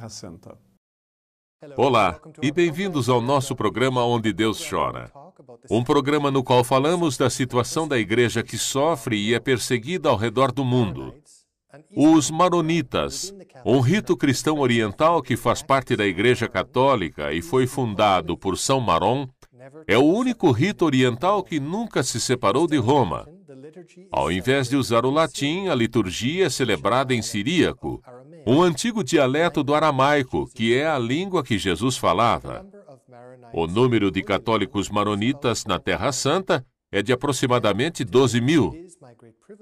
Terra Santa. Olá, e bem-vindos ao nosso programa Onde Deus Chora. Um programa no qual falamos da situação da igreja que sofre e é perseguida ao redor do mundo. Os Maronitas, um rito cristão oriental que faz parte da Igreja Católica e foi fundado por São Maron, é o único rito oriental que nunca se separou de Roma. Ao invés de usar o latim, a liturgia é celebrada em siríaco, um antigo dialeto do aramaico, que é a língua que Jesus falava. O número de católicos maronitas na Terra Santa é de aproximadamente 12 mil.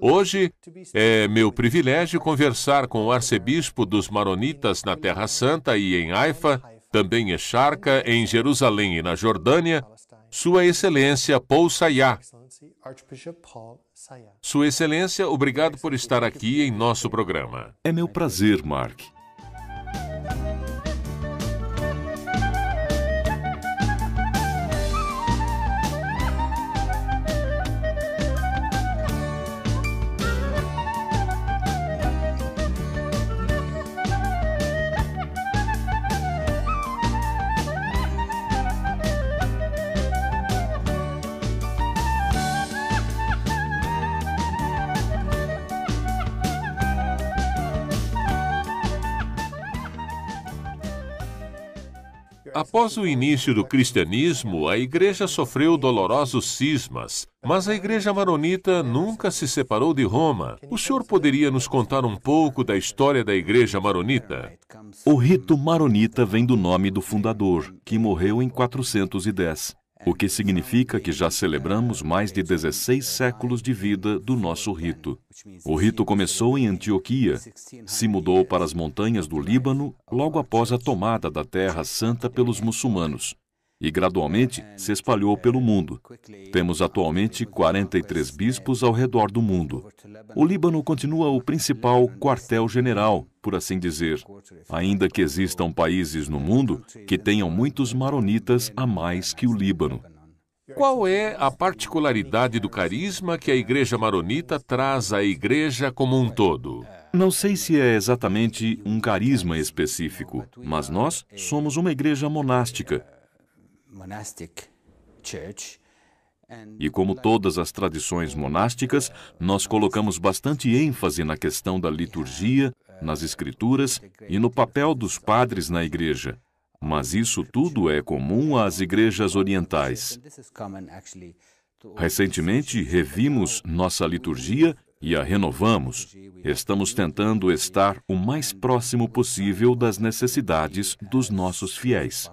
Hoje, é meu privilégio conversar com o arcebispo dos Maronitas na Terra Santa e em Haifa, também em Sharqa, em Jerusalém e na Jordânia, Sua Excelência Paul Sayah. Sua Excelência, obrigado por estar aqui em nosso programa. É meu prazer, Mark. Após o início do cristianismo, a igreja sofreu dolorosos cismas, mas a igreja maronita nunca se separou de Roma. O senhor poderia nos contar um pouco da história da igreja maronita? O rito maronita vem do nome do fundador, que morreu em 410, o que significa que já celebramos mais de 16 séculos de vida do nosso rito. O rito começou em Antioquia, se mudou para as montanhas do Líbano logo após a tomada da Terra Santa pelos muçulmanos e gradualmente se espalhou pelo mundo. Temos atualmente 43 bispos ao redor do mundo. O Líbano continua o principal quartel-general, por assim dizer, ainda que existam países no mundo que tenham muitos maronitas a mais que o Líbano. Qual é a particularidade do carisma que a igreja maronita traz à igreja como um todo? Não sei se é exatamente um carisma específico, mas nós somos uma igreja monástica. E como todas as tradições monásticas, nós colocamos bastante ênfase na questão da liturgia, nas escrituras e no papel dos padres na igreja. Mas isso tudo é comum às igrejas orientais. Recentemente, revimos nossa liturgia e a renovamos. Estamos tentando estar o mais próximo possível das necessidades dos nossos fiéis.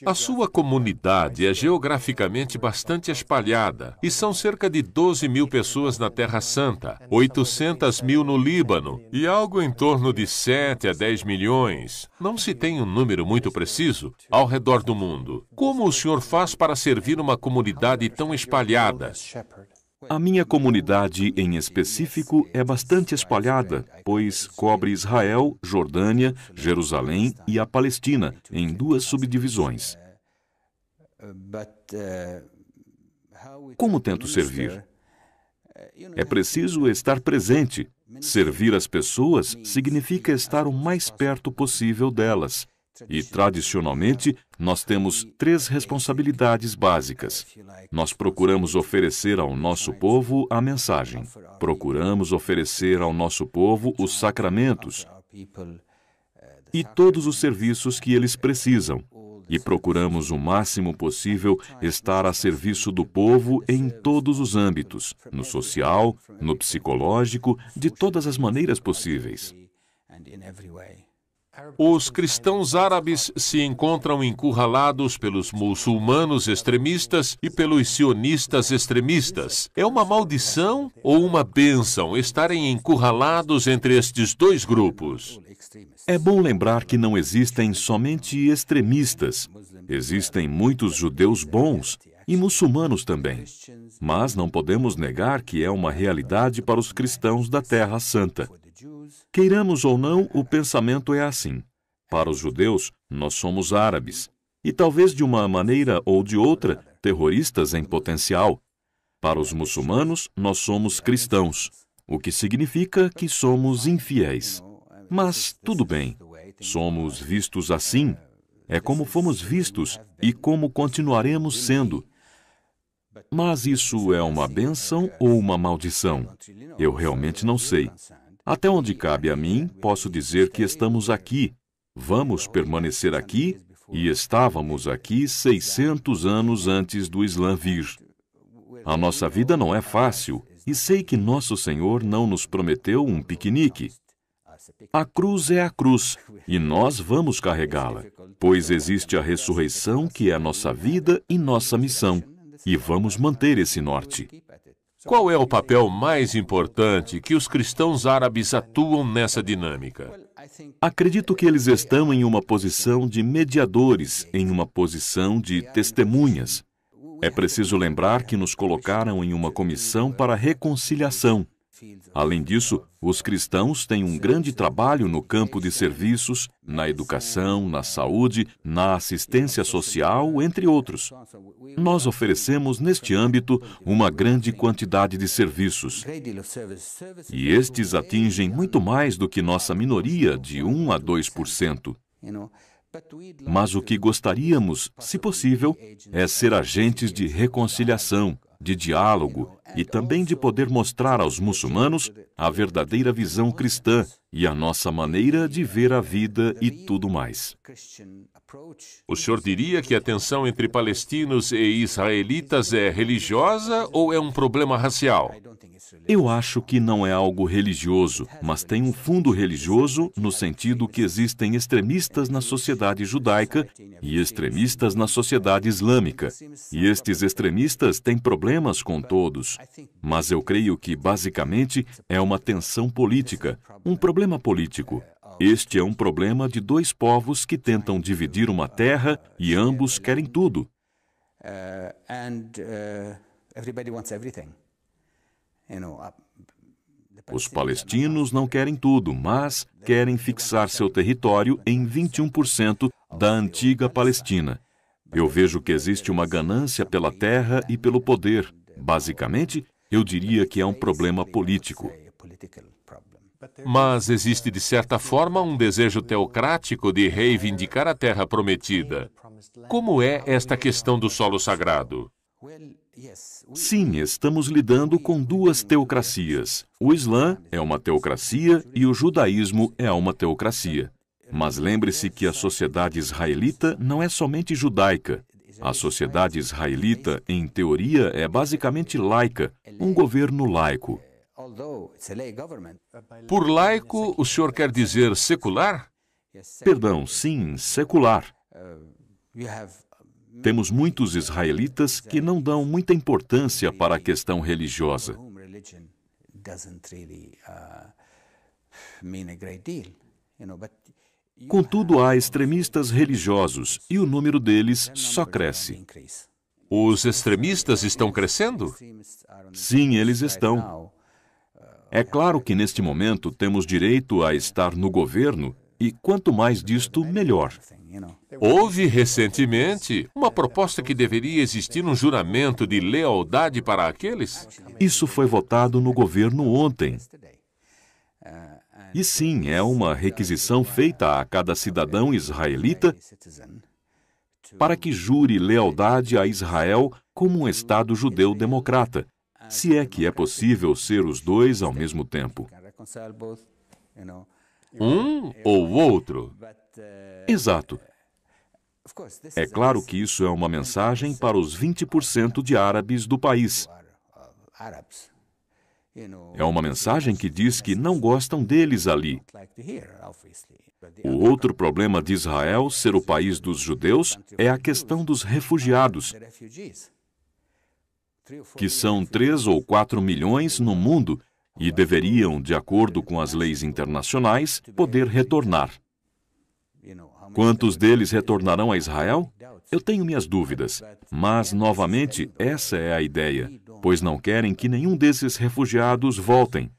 A sua comunidade é geograficamente bastante espalhada e são cerca de 12 mil pessoas na Terra Santa, 800 mil no Líbano e algo em torno de 7 a 10 milhões, não se tem um número muito preciso, ao redor do mundo. Como o senhor faz para servir uma comunidade tão espalhada? A minha comunidade, em específico, é bastante espalhada, pois cobre Israel, Jordânia, Jerusalém e a Palestina, em 2 subdivisões. Como tento servir? É preciso estar presente. Servir as pessoas significa estar o mais perto possível delas. E, tradicionalmente, nós temos 3 responsabilidades básicas. Nós procuramos oferecer ao nosso povo a mensagem. Procuramos oferecer ao nosso povo os sacramentos e todos os serviços que eles precisam. E procuramos o máximo possível estar a serviço do povo em todos os âmbitos, no social, no psicológico, de todas as maneiras possíveis. Os cristãos árabes se encontram encurralados pelos muçulmanos extremistas e pelos sionistas extremistas. É uma maldição ou uma bênção estarem encurralados entre estes 2 grupos? É bom lembrar que não existem somente extremistas. Existem muitos judeus bons e muçulmanos também. Mas não podemos negar que é uma realidade para os cristãos da Terra Santa. Queiramos ou não, o pensamento é assim. Para os judeus, nós somos árabes. E talvez de uma maneira ou de outra, terroristas em potencial. Para os muçulmanos, nós somos cristãos, o que significa que somos infiéis. Mas tudo bem, somos vistos assim. É como fomos vistos e como continuaremos sendo. Mas isso é uma bênção ou uma maldição? Eu realmente não sei. Até onde cabe a mim, posso dizer que estamos aqui, vamos permanecer aqui e estávamos aqui 600 anos antes do Islã vir. A nossa vida não é fácil e sei que nosso Senhor não nos prometeu um piquenique. A cruz é a cruz e nós vamos carregá-la, pois existe a ressurreição que é a nossa vida e nossa missão, e vamos manter esse norte. Qual é o papel mais importante que os cristãos árabes atuam nessa dinâmica? Acredito que eles estão em uma posição de mediadores, em uma posição de testemunhas. É preciso lembrar que nos colocaram em uma comissão para reconciliação. Além disso, os cristãos têm um grande trabalho no campo de serviços, na educação, na saúde, na assistência social, entre outros. Nós oferecemos neste âmbito uma grande quantidade de serviços. E estes atingem muito mais do que nossa minoria, de 1 a 2%. Mas o que gostaríamos, se possível, é ser agentes de reconciliação, de diálogo e também de poder mostrar aos muçulmanos a verdadeira visão cristã e a nossa maneira de ver a vida e tudo mais. O senhor diria que a tensão entre palestinos e israelitas é religiosa ou é um problema racial? Eu acho que não é algo religioso, mas tem um fundo religioso no sentido que existem extremistas na sociedade judaica e extremistas na sociedade islâmica. E estes extremistas têm problemas com todos. Mas eu creio que, basicamente, é uma tensão política, um problema político. Este é um problema de dois povos que tentam dividir uma terra e ambos querem tudo. Os palestinos não querem tudo, mas querem fixar seu território em 21% da antiga Palestina. Eu vejo que existe uma ganância pela terra e pelo poder. Basicamente, eu diria que é um problema político. Mas existe, de certa forma, um desejo teocrático de reivindicar a terra prometida. Como é esta questão do solo sagrado? Sim, estamos lidando com duas teocracias. O Islã é uma teocracia e o judaísmo é uma teocracia. Mas lembre-se que a sociedade israelita não é somente judaica. A sociedade israelita, em teoria, é basicamente laica, um governo laico. Por laico, o senhor quer dizer secular? Perdão, sim, secular. Temos muitos israelitas que não dão muita importância para a questão religiosa. Contudo, há extremistas religiosos e o número deles só cresce. Os extremistas estão crescendo? Sim, eles estão. É claro que neste momento temos direito a estar no governo e quanto mais disto, melhor. Houve recentemente uma proposta que deveria existir um juramento de lealdade para aqueles? Isso foi votado no governo ontem. E sim, é uma requisição feita a cada cidadão israelita para que jure lealdade a Israel como um Estado judeu democrata, se é que é possível ser os dois ao mesmo tempo. Um ou outro? Exato. É claro que isso é uma mensagem para os 20% de árabes do país. É uma mensagem que diz que não gostam deles ali. O outro problema de Israel ser o país dos judeus é a questão dos refugiados, que são 3 ou 4 milhões no mundo e deveriam, de acordo com as leis internacionais, poder retornar. Quantos deles retornarão a Israel? Eu tenho minhas dúvidas, mas, novamente, essa é a ideia, pois não querem que nenhum desses refugiados voltem.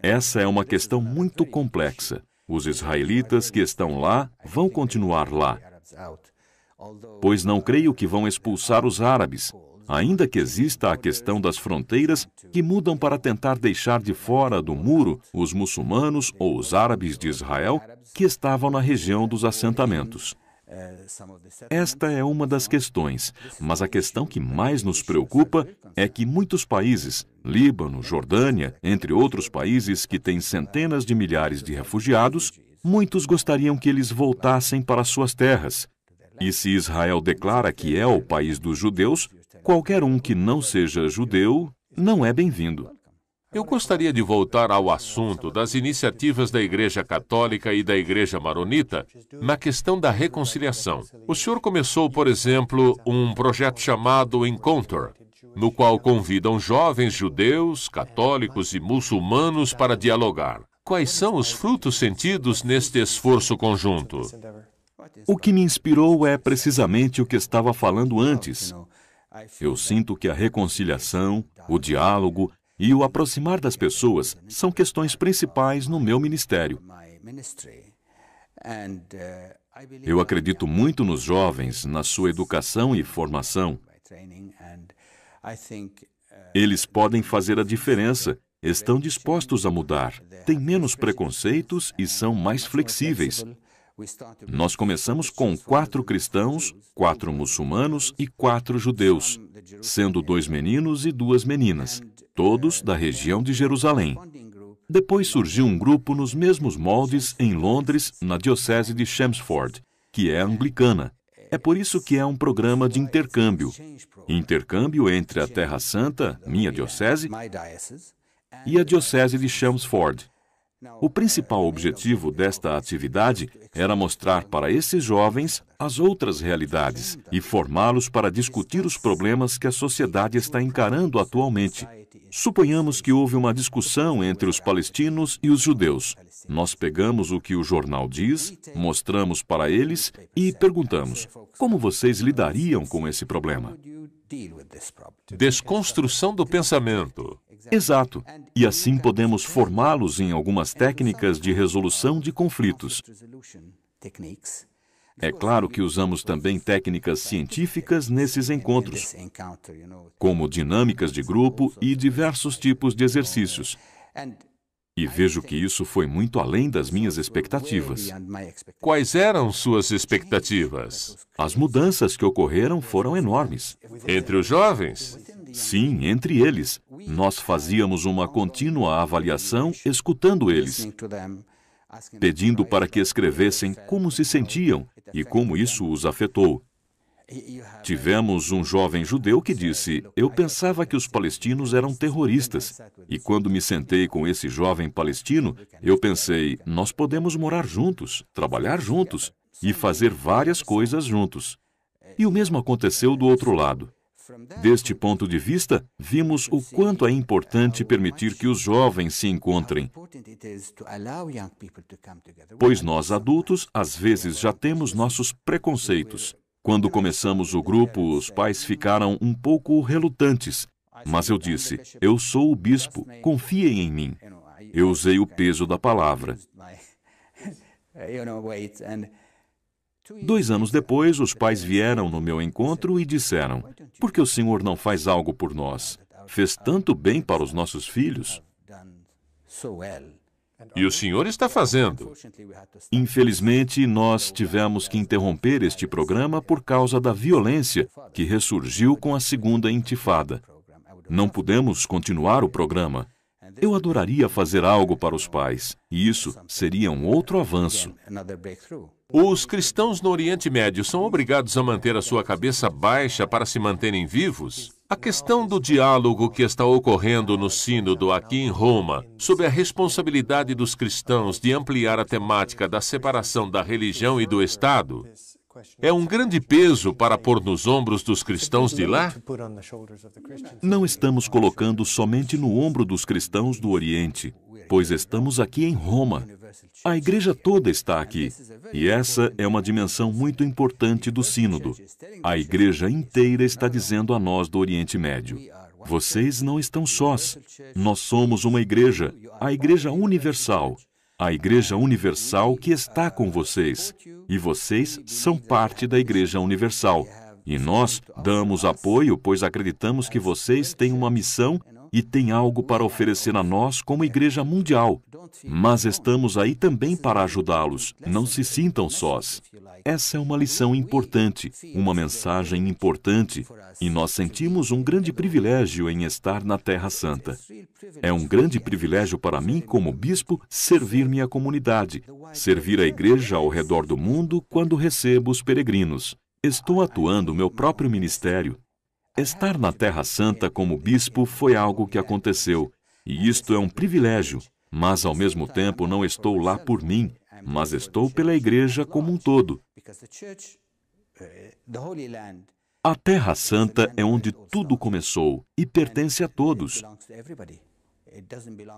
Essa é uma questão muito complexa. Os israelitas que estão lá vão continuar lá, pois não creio que vão expulsar os árabes, ainda que exista a questão das fronteiras que mudam para tentar deixar de fora do muro os muçulmanos ou os árabes de Israel que estavam na região dos assentamentos. Esta é uma das questões, mas a questão que mais nos preocupa é que muitos países, Líbano, Jordânia, entre outros países que têm centenas de milhares de refugiados, muitos gostariam que eles voltassem para suas terras. E se Israel declara que é o país dos judeus, qualquer um que não seja judeu não é bem-vindo. Eu gostaria de voltar ao assunto das iniciativas da Igreja Católica e da Igreja Maronita na questão da reconciliação. O senhor começou, por exemplo, um projeto chamado Encounter, no qual convidam jovens judeus, católicos e muçulmanos para dialogar. Quais são os frutos sentidos neste esforço conjunto? O que me inspirou é precisamente o que estava falando antes. Eu sinto que a reconciliação, o diálogo e o aproximar das pessoas são questões principais no meu ministério. Eu acredito muito nos jovens, na sua educação e formação. Eles podem fazer a diferença, estão dispostos a mudar, têm menos preconceitos e são mais flexíveis. Nós começamos com 4 cristãos, 4 muçulmanos e 4 judeus, sendo 2 meninos e 2 meninas, todos da região de Jerusalém. Depois surgiu um grupo nos mesmos moldes em Londres, na diocese de Chelmsford, que é anglicana. É por isso que é um programa de intercâmbio. Intercâmbio entre a Terra Santa, minha diocese, e a diocese de Chelmsford. O principal objetivo desta atividade era mostrar para esses jovens as outras realidades e formá-los para discutir os problemas que a sociedade está encarando atualmente. Suponhamos que houve uma discussão entre os palestinos e os judeus. Nós pegamos o que o jornal diz, mostramos para eles e perguntamos: como vocês lidariam com esse problema? Desconstrução do pensamento. Exato. E assim podemos formá-los em algumas técnicas de resolução de conflitos. É claro que usamos também técnicas científicas nesses encontros, como dinâmicas de grupo e diversos tipos de exercícios. E vejo que isso foi muito além das minhas expectativas. Quais eram suas expectativas? As mudanças que ocorreram foram enormes. Entre os jovens? Sim, entre eles. Nós fazíamos uma contínua avaliação, escutando eles, pedindo para que escrevessem como se sentiam e como isso os afetou. Tivemos um jovem judeu que disse: eu pensava que os palestinos eram terroristas. E quando me sentei com esse jovem palestino, eu pensei, nós podemos morar juntos, trabalhar juntos e fazer várias coisas juntos. E o mesmo aconteceu do outro lado. Deste ponto de vista, vimos o quanto é importante permitir que os jovens se encontrem, pois nós adultos, às vezes, já temos nossos preconceitos. Quando começamos o grupo, os pais ficaram um pouco relutantes, mas eu disse: eu sou o bispo, confiem em mim. Eu usei o peso da palavra. 2 anos depois, os pais vieram no meu encontro e disseram: por que o senhor não faz algo por nós? Fez tanto bem para os nossos filhos. E o senhor está fazendo. Infelizmente, nós tivemos que interromper este programa por causa da violência que ressurgiu com a segunda intifada. Não pudemos continuar o programa. Eu adoraria fazer algo para os pais, e isso seria um outro avanço. Os cristãos no Oriente Médio são obrigados a manter a sua cabeça baixa para se manterem vivos? A questão do diálogo que está ocorrendo no Sínodo aqui em Roma, sob a responsabilidade dos cristãos de ampliar a temática da separação da religião e do Estado, é um grande peso para pôr nos ombros dos cristãos de lá? Não estamos colocando somente no ombro dos cristãos do Oriente, pois estamos aqui em Roma. A igreja toda está aqui, e essa é uma dimensão muito importante do Sínodo. A igreja inteira está dizendo a nós do Oriente Médio: vocês não estão sós. Nós somos uma igreja, a Igreja Universal. A Igreja Universal que está com vocês. E vocês são parte da Igreja Universal. E nós damos apoio, pois acreditamos que vocês têm uma missão e têm algo para oferecer a nós como igreja mundial. Mas estamos aí também para ajudá-los. Não se sintam sós. Essa é uma lição importante, uma mensagem importante, e nós sentimos um grande privilégio em estar na Terra Santa. É um grande privilégio para mim, como bispo, servir minha comunidade, servir a igreja ao redor do mundo quando recebo os peregrinos. Estou atuando meu próprio ministério. Estar na Terra Santa como bispo foi algo que aconteceu, e isto é um privilégio, mas ao mesmo tempo não estou lá por mim, mas estou pela igreja como um todo. A Terra Santa é onde tudo começou e pertence a todos.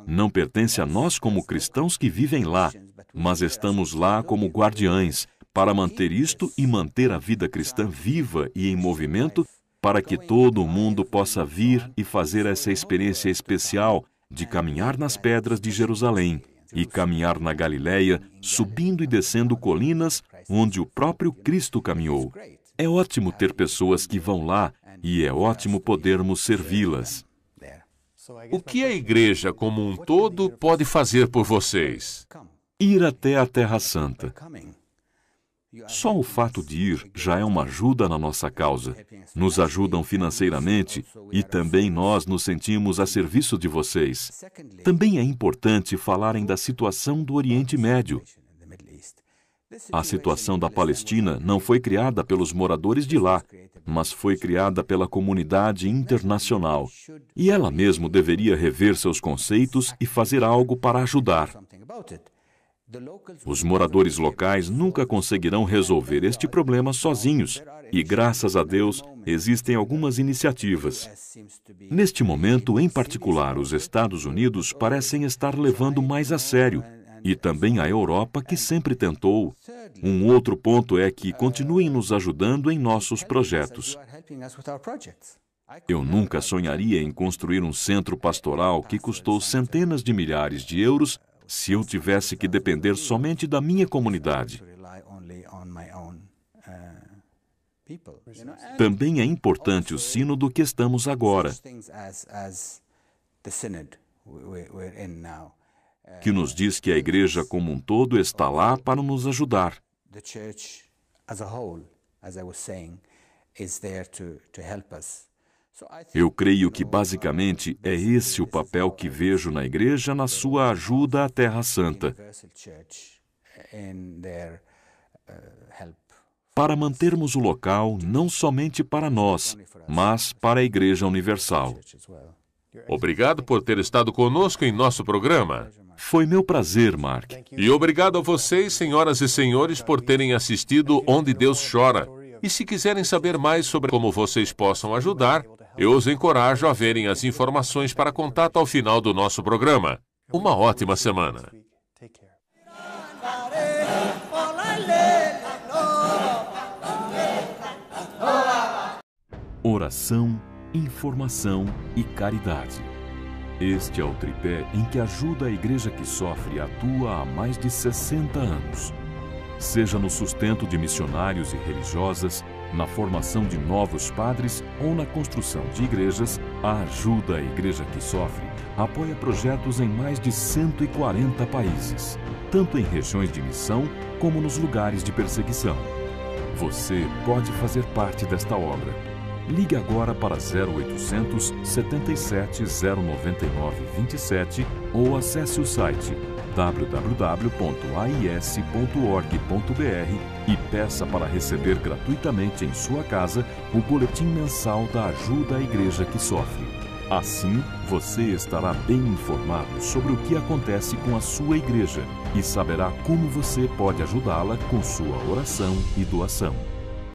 Não pertence a nós como cristãos que vivem lá, mas estamos lá como guardiães para manter isto e manter a vida cristã viva e em movimento para que todo o mundo possa vir e fazer essa experiência especial de caminhar nas pedras de Jerusalém e caminhar na Galileia, subindo e descendo colinas onde o próprio Cristo caminhou. É ótimo ter pessoas que vão lá e é ótimo podermos servi-las. O que a igreja como um todo pode fazer por vocês? Ir até a Terra Santa. Só o fato de ir já é uma ajuda na nossa causa. Nos ajudam financeiramente e também nós nos sentimos a serviço de vocês. Também é importante falarem da situação do Oriente Médio. A situação da Palestina não foi criada pelos moradores de lá, mas foi criada pela comunidade internacional. E ela mesmo deveria rever seus conceitos e fazer algo para ajudar. Os moradores locais nunca conseguirão resolver este problema sozinhos, e graças a Deus existem algumas iniciativas. Neste momento, em particular, os Estados Unidos parecem estar levando mais a sério, e também a Europa, que sempre tentou. Um outro ponto é que continuem nos ajudando em nossos projetos. Eu nunca sonharia em construir um centro pastoral que custou centenas de milhares de euros se eu tivesse que depender somente da minha comunidade. Também é importante o sínodo que estamos agora, que nos diz que a igreja como um todo está lá para nos ajudar. Eu creio que, basicamente, é esse o papel que vejo na igreja na sua ajuda à Terra Santa. Para mantermos o local não somente para nós, mas para a Igreja Universal. Obrigado por ter estado conosco em nosso programa. Foi meu prazer, Mark. E obrigado a vocês, senhoras e senhores, por terem assistido Onde Deus Chora. E se quiserem saber mais sobre como vocês possam ajudar, eu os encorajo a verem as informações para contato ao final do nosso programa. Uma ótima semana. Oração, informação e caridade. Este é o tripé em que ajuda a Igreja que Sofre atua há mais de 60 anos. Seja no sustento de missionários e religiosas, na formação de novos padres ou na construção de igrejas, a Ajuda à Igreja que Sofre apoia projetos em mais de 140 países, tanto em regiões de missão como nos lugares de perseguição. Você pode fazer parte desta obra. Ligue agora para 0800 77 099 27 ou acesse o site www.ais.org.br e peça para receber gratuitamente em sua casa o boletim mensal da Ajuda à Igreja que Sofre. Assim, você estará bem informado sobre o que acontece com a sua igreja e saberá como você pode ajudá-la com sua oração e doação.